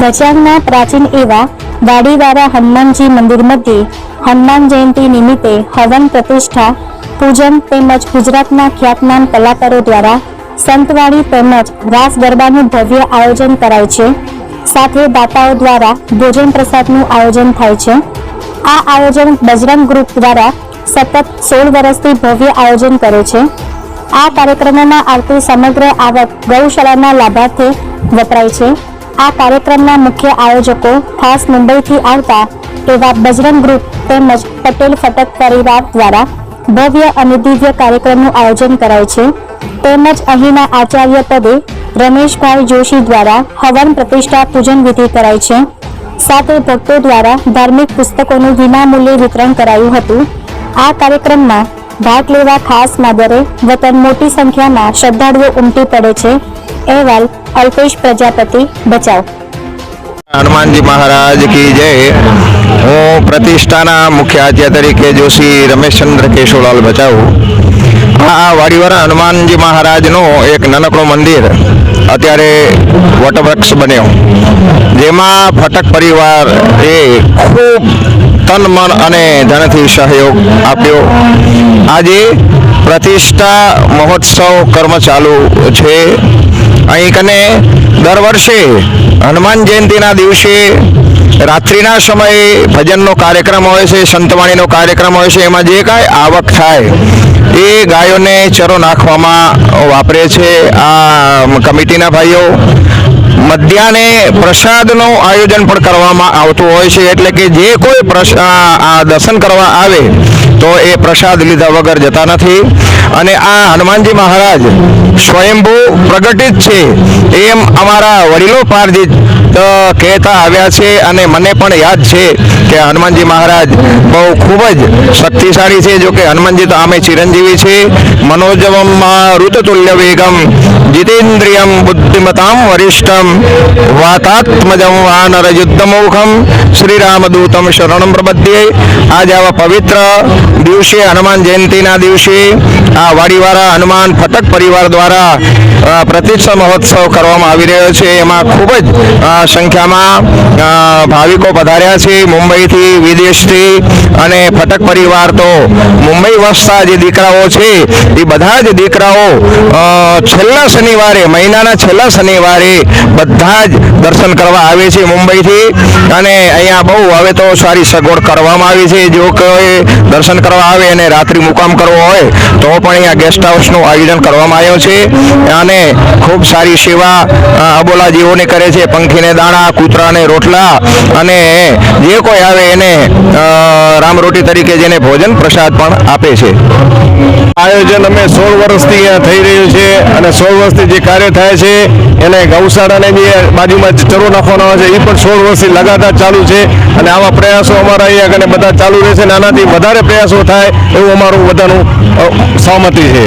ભચાઉના પ્રાચીન એવા વાડીવાળા હનુમાનજી મંદિર મધ્યે હનુમાન જયંતિ નિમિત્તે હવન પ્રતિષ્ઠા પૂજન તેમજ ગુજરાતના ખ્યાતનામ કલાકારો દ્વારા સંતવાણી તેમજ રાસ ગરબાનું ભવ્ય આયોજન કરાય છે। સાથે દાતાઓ દ્વારા ભોજન પ્રસાદનું આયોજન થાય છે। આ આયોજન બજરંગ ગ્રુપ દ્વારા સતત 16 વર્ષથી ભવ્ય આયોજન કરે છે। આ કાર્યક્રમમાં આવતી સમગ્ર આવક ગૌશાળાના લાભાર્થે વપરાય છે। આ કાર્યક્રમના મુખ્ય આયોજકો ખાસ મુંબઈથી આવતા એવા બજરંગ ગ્રુપ તેમજ પટેલ ફટક પરિવાર દ્વારા ભવ્ય અને દિવ્ય કાર્યક્રમનું આયોજન કરાય છે। તેમજ અહીંના આચાર્ય પદે રમેશભાઈ જોશી દ્વારા હવન પ્રતિષ્ઠા પૂજન વિધિ કરાય છે। સાથે ભક્તો દ્વારા ધાર્મિક પુસ્તકોનું વિનામૂલ્યે વિતરણ કરાયું હતું। આ કાર્યક્રમમાં ભાગ લેવા ખાસ માદરે વતન મોટી સંખ્યામાં શ્રદ્ધાળુઓ ઉમટી પડે છે। અહેવાલ અલ્પેશ પ્રજાપતિ, ભચાઉ। हनुमान जी महाराज की जय। हूँ प्रतिष्ठाना मुख्य आचार्य तरीके जोशी रमेशचंद्र केशवलाल भचाऊ। आ वाड़ीवाड़ा हनुमान जी महाराज नो एक नानकड़ो मंदिर अत्यारे वटवृक्ष बन्यो, जेमा फटक परिवार ए खूब तन मन अने धनथी सहयोग आप्यो। आजे प्रतिष्ठा महोत्सव कर्म चालू छे। अहीं कने दर वर्षे हनुमान जयंतीना दिवसे रात्रिना समये भजननो कार्यक्रम होय छे, संतवाणीनो कार्यक्रम होय छे। एमां जे कांई आवक थाय ए गायोने चरो नाखवामां वापरे छे। आ कमिटीना भाईओ मध्याह्ने प्रसादनो आयोजन पण करवामां आवतुं होय छे, एटले के जे कोई दर्शन करवा आवे तो ए प्रसाद लीधा वगर जता नथी। अने आ हनुमानजी महाराज स्वयंभू प्रगटित छे एम अमारा वडीलो पारजी कहेता आव्या छे। अने मने पण याद छे के हनुमानजी महाराज बहु खूब ज शक्तिशाળી छे। जो के हनुमानजी तो आमे चिरंजीवी छे। मनोजवम ऋतुतुल्य वेगम जितेन्द्रियम बुद्धिमताम वरिष्ठम वातात्मजम वानर युद्धमोखम श्रीरामदूतम शरणम प्रपद्ये। आज आवा पवित्र दिवसे हनुमान जयंतीना दिवसे आ वाड़ीवाड़ा हनुमान फटक परिवार द्वारा प्रतिष्ठा महोत्सव करवामां आवी रह्यो छे। एमां खूब ज संख्यामां भाविको पधार्या छे, मुंबईथी विदेशथी। अने फटक परिवार तो मुंबई वसता जे दीकराओ छे ए बधा ज दीकराओ छेल्ला शनिवारे, महीनाना छेल्ला शनिवारे बधा ज दर्शन करवा आवे छे मुंबईथी। अने अहींया बहु हवे तो सारी सगवड करवामां आवी छे। जो कोई दर्शन करवा आवे अने रात्रि मुकाम करवो होय तो पण अहींया गेस्ट हाउसनुं आयोजन करवामां આવ્યું છે। અને ખૂબ સારી સેવા અબોલા જીવોને કરે છે। પંખીને દાણા, કૂતરાને રોટલા અને જે કોઈ આવે એને રામરોટી તરીકે જેને ભોજન પ્રસાદ પણ આપે છે। આયોજન અમે 16 વર્ષથી અહીંયા થઈ રહ્યું છે અને 16 વર્ષથી જે કાર્ય થાય છે એને ગૌશાળાને બી બાજુમાં ચરો નાખવાનો આવે છે એ પણ 16 વર્ષથી લગાતાર ચાલુ છે। અને આવા પ્રયાસો અમારા અહીંયા કને બધા ચાલુ રહેશે। નાનાથી વધારે પ્રયાસો થાય એવું અમારું બધાનું સહમતિ છે।